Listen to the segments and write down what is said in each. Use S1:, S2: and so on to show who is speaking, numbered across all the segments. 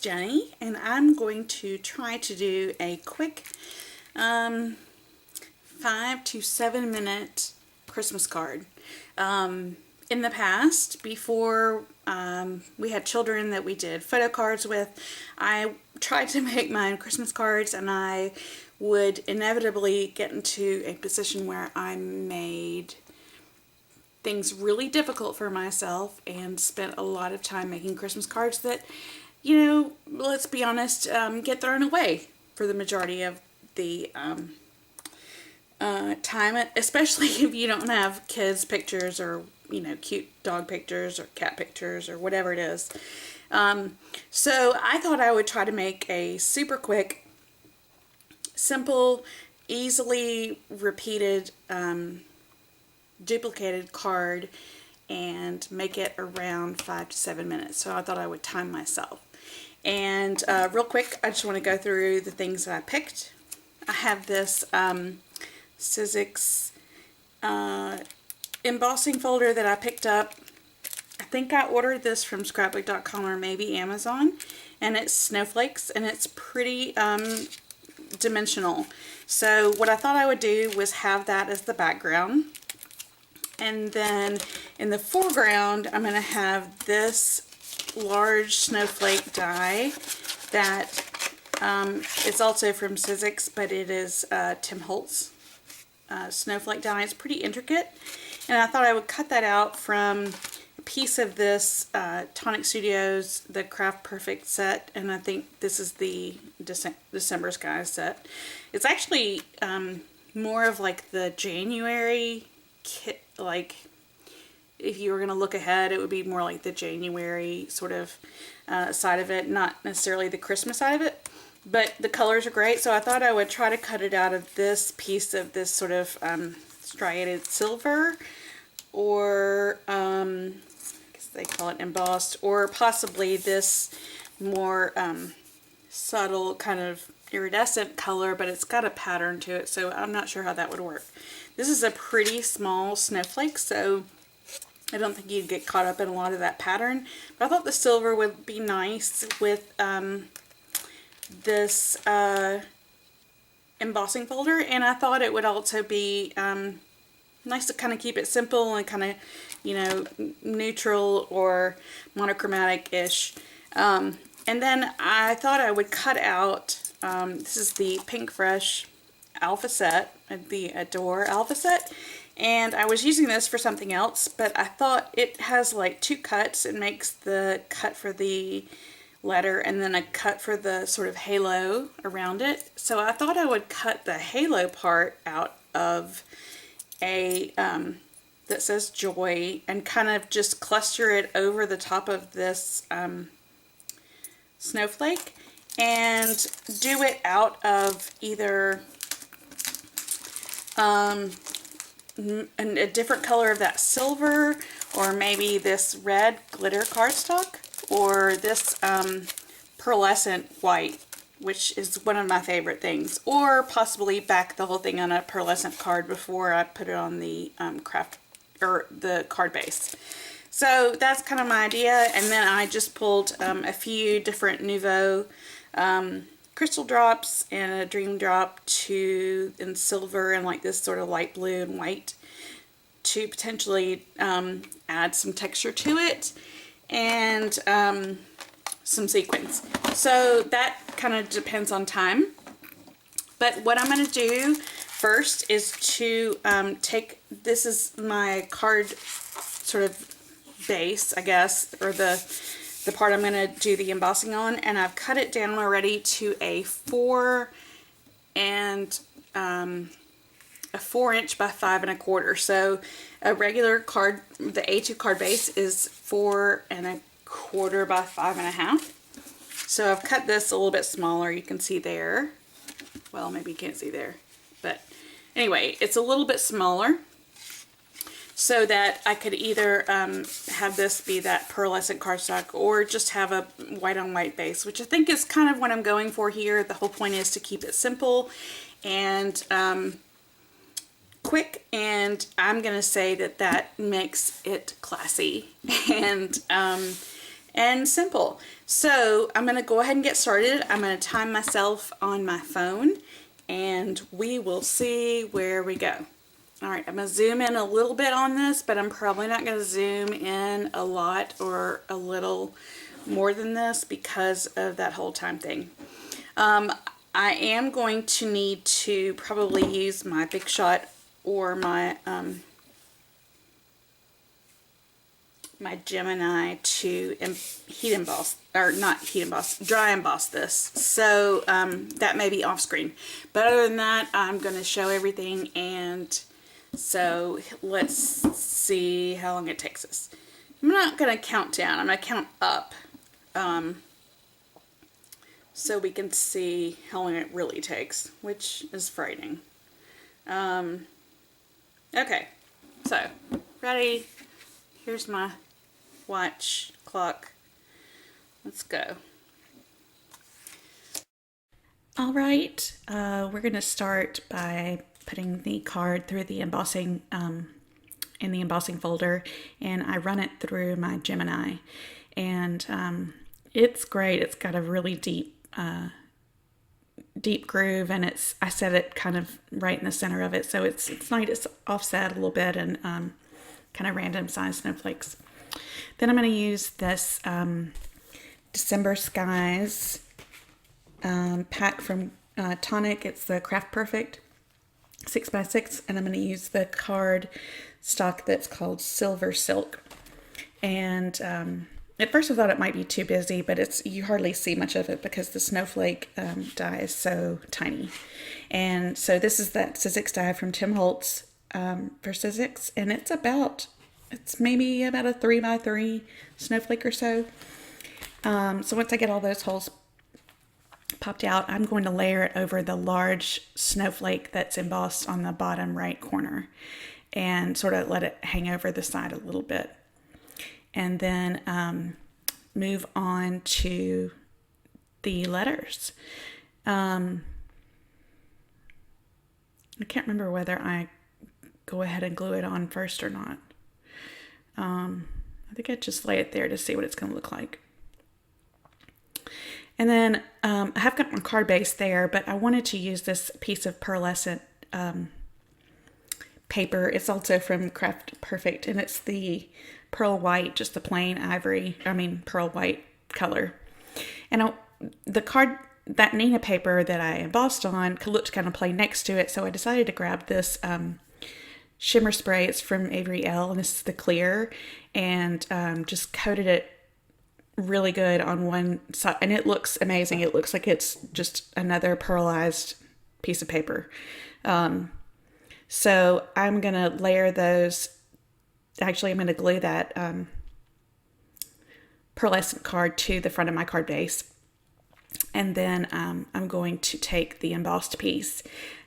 S1: Jenny, and I'm going to try to do a quick 5 to 7 minute Christmas card. In the past, before we had children that we did photo cards with, I tried to make my Christmas cards, and I would inevitably get into a position where I made things really difficult for myself and spent a lot of time making Christmas cards that, you know, let's be honest, get thrown away for the majority of the time, especially if you don't have kids pictures or, you know, cute dog pictures or cat pictures or whatever it is. So I thought I would try to make a super quick, simple, easily repeated, duplicated card and make it around 5 to 7 minutes. So I thought I would time myself. And real quick, I just want to go through the things that I picked. I have this Sizzix embossing folder that I picked up. I think I ordered this from scrapbook.com or maybe Amazon, and it's snowflakes, and it's pretty dimensional. So what I thought I would do was have that as the background, and then in the foreground I'm going to have this large snowflake die that it's also from Sizzix, but it is Tim Holtz snowflake die. It's pretty intricate, and I thought I would cut that out from a piece of this Tonic Studios, the Craft Perfect set, and I think this is the December Skies set. It's actually more of like the January kit, like if you were going to look ahead, it would be more like the January sort of side of it, not necessarily the Christmas side of it. But the colors are great, so I thought I would try to cut it out of this piece of this sort of striated silver, or I guess they call it embossed, or possibly this more subtle kind of iridescent color, but it's got a pattern to it, so I'm not sure how that would work. This is a pretty small snowflake, so I don't think you'd get caught up in a lot of that pattern, but I thought the silver would be nice with this embossing folder, and I thought it would also be nice to kind of keep it simple and kind of, you know, neutral or monochromatic-ish. And then I thought I would cut out, this is the Pinkfresh alpha set, the Adore alpha set, and I was using this for something else, but I thought it has like 2 cuts. It makes the cut for the letter and then a cut for the sort of halo around it. So I thought I would cut the halo part out of a that says Joy and kind of just cluster it over the top of this snowflake and do it out of either a different color of that silver, or maybe this red glitter cardstock, or this pearlescent white, which is one of my favorite things, or possibly back the whole thing on a pearlescent card before I put it on the craft or the card base. So that's kind of my idea, and then I just pulled a few different Nuvo crystal drops and a dream drop in silver and like this sort of light blue and white to potentially add some texture to it, and some sequins. So that kind of depends on time. But what I'm going to do first is to take, this is my card sort of base, I guess, or the part I'm going to do the embossing on, and I've cut it down already to a 4 and a 4" by 5 1/4. So a regular card, the A2 card base is 4 1/4 by 5 1/2. So I've cut this a little bit smaller. You can see there. Well, maybe you can't see there, but anyway, it's a little bit smaller, so that I could either have this be that pearlescent cardstock or just have a white on white base, which I think is kind of what I'm going for here. The whole point is to keep it simple and quick, and I'm gonna say that that makes it classy and and simple. So I'm going to go ahead and get started. I'm going to time myself on my phone and we will see where we go. All right, I'm going to zoom in a little bit on this, but I'm probably not going to zoom in a lot or a little more than this because of that whole time thing. I am going to need to probably use my Big Shot or my my Gemini to heat emboss, or not heat emboss, dry emboss this. So that may be off screen. But other than that, I'm going to show everything, and so let's see how long it takes us. I'm not going to count down, I'm going to count up. So we can see how long it really takes, which is frightening. Okay, so ready? Here's my watch, clock. Let's go. All right, we're going to start by putting the card through the embossing in the embossing folder, and I run it through my Gemini, and it's great. It's got a really deep groove, and I set it kind of right in the center of it, so it's nice. It's offset a little bit, and kind of random size snowflakes. Then I'm going to use this December Skies pack from Tonic. It's the Craft Perfect 6x6, and I'm going to use the card stock that's called Silver Silk. And at first I thought it might be too busy, but you hardly see much of it because the snowflake die is so tiny. And so this is that Sizzix die from Tim Holtz for Sizzix, and it's maybe about a 3x3 snowflake or so. So once I get all those holes popped out, I'm going to layer it over the large snowflake that's embossed on the bottom right corner, and sort of let it hang over the side a little bit. And then move on to the letters. I can't remember whether I go ahead and glue it on first or not. I think I just lay it there to see what it's going to look like. And then I have got my card base there, but I wanted to use this piece of pearlescent paper. It's also from Craft Perfect, and it's the pearl white, just the plain pearl white color. And the card, that Neenah paper that I embossed on, looked kind of plain next to it, so I decided to grab this shimmer spray. It's from Avery, Elle, and this is the clear, and just coated it really good on one side, and it looks amazing. It looks like it's just another pearlized piece of paper. So I'm going to layer those. Actually, I'm going to glue that pearlescent card to the front of my card base. And then I'm going to take the embossed piece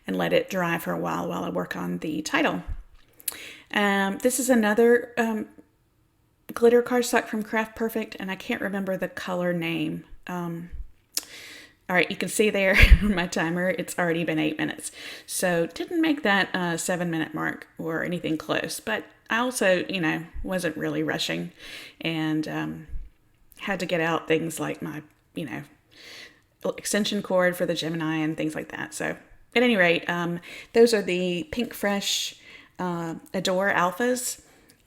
S1: and let it dry for a while I work on the title. This is another glitter cardstock from Craft Perfect, and I can't remember the color name. All right, you can see there on my timer, it's already been 8 minutes. So didn't make that 7-minute mark or anything close, but I also, wasn't really rushing, and had to get out things like my, extension cord for the Gemini and things like that. So at any rate, those are the Pinkfresh Adore Alphas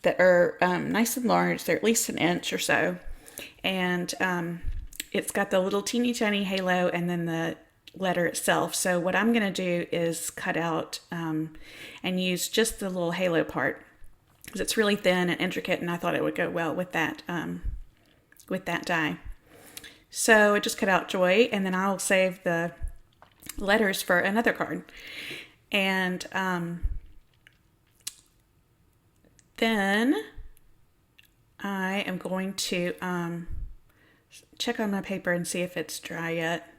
S1: that are nice and large. They're at least an inch or so. And it's got the little teeny tiny halo and then the letter itself. So what I'm going to do is cut out and use just the little halo part, because it's really thin and intricate, and I thought it would go well with that die. So I just cut out Joy, and then I'll save the letters for another card. And then I am going to check on my paper and see if it's dry yet.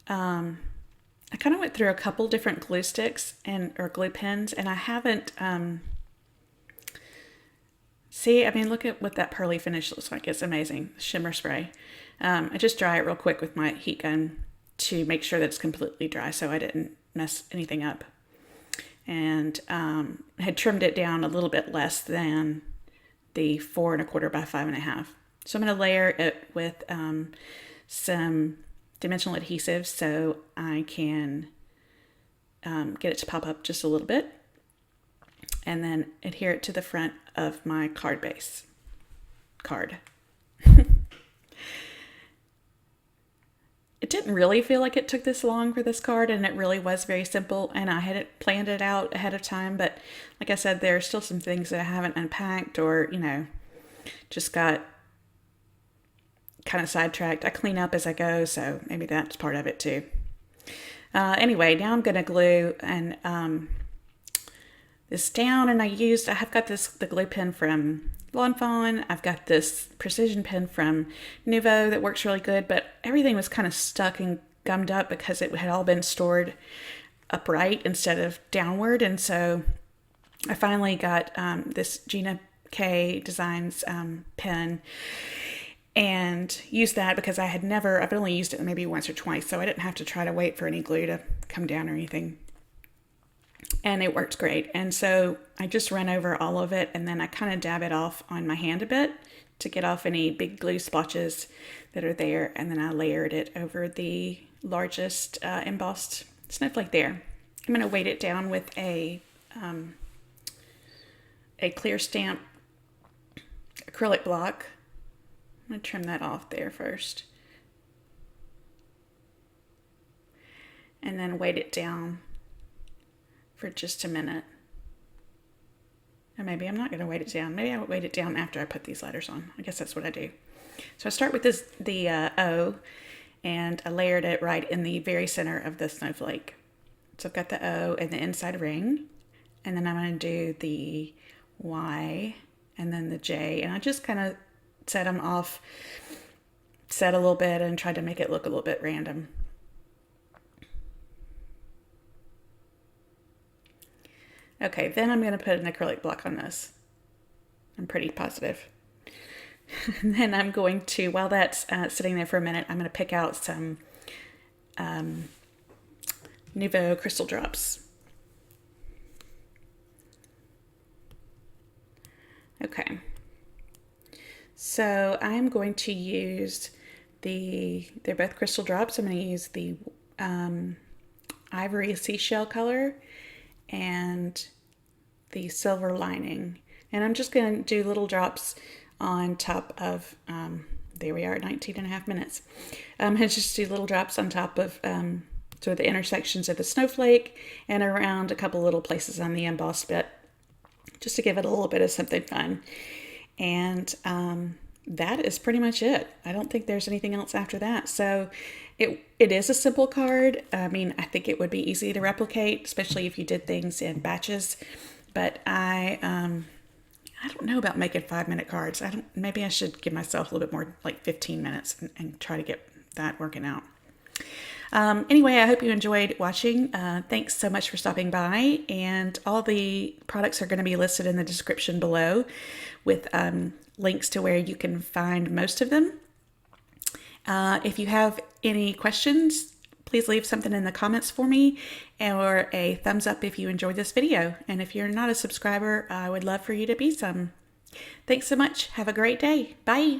S1: I kind of went through a couple different glue sticks or glue pens, and I haven't look at what that pearly finish looks like. It's amazing. Shimmer spray. I just dry it real quick with my heat gun to make sure that it's completely dry so I didn't mess anything up. And I had trimmed it down a little bit less than the 4 1/4 by 5 1/2. So I'm going to layer it with some dimensional adhesive so I can get it to pop up just a little bit, and then adhere it to the front of my card base. It didn't really feel like it took this long for this card, and it really was very simple, and I hadn't planned it out ahead of time, but like I said, there are still some things that I haven't unpacked, or, you know, just got kind of sidetracked. I clean up as I go, so maybe that's part of it too. Anyway, now I'm going to glue and this down, and I have got the glue pen from Lawn Fawn. I've got this precision pen from Nuvo that works really good, but everything was kind of stuck and gummed up because it had all been stored upright instead of downward, and so I finally got this Gina K Designs pen and used that because I've only used it maybe once or twice, so I didn't have to try to wait for any glue to come down or anything. And it works great. And so I just run over all of it, and then I kind of dab it off on my hand a bit to get off any big glue splotches that are there, and then I layered it over the largest embossed snowflake there. I'm going to weight it down with a clear stamp acrylic block. I'm going to trim that off there first, and then weight it down for just a minute. And maybe I'm not going to weight it down. Maybe I will weight it down after I put these letters on. I guess that's what I do. So I start with the O, and I layered it right in the very center of the snowflake. So I've got the O and the inside ring, and then I'm going to do the Y and then the J, and I just kind of set them off, set a little bit, and tried to make it look a little bit random. Okay, then I'm going to put an acrylic block on this. I'm pretty positive. And then I'm going to, while that's sitting there for a minute, I'm going to pick out some Nuvo crystal drops. Okay. So I'm going to use they're both crystal drops. I'm going to use the Ivory Seashell color and the silver lining, and I'm just going to do little drops on top of there we are at 19.5 minutes. I just do little drops on top of sort of the intersections of the snowflake and around a couple little places on the embossed bit, just to give it a little bit of something fun. And that is pretty much it. I don't think there's anything else after that. So it is a simple card. I mean, I think it would be easy to replicate, especially if you did things in batches. But I don't know about making 5-minute cards. Maybe I should give myself a little bit more, like 15 minutes, and try to get that working out. Anyway, I hope you enjoyed watching. Thanks so much for stopping by, and all the products are going to be listed in the description below with links to where you can find most of them. If you have any questions, please leave something in the comments for me, or a thumbs up if you enjoyed this video. And if you're not a subscriber, I would love for you to be some. Thanks so much. Have a great day. Bye.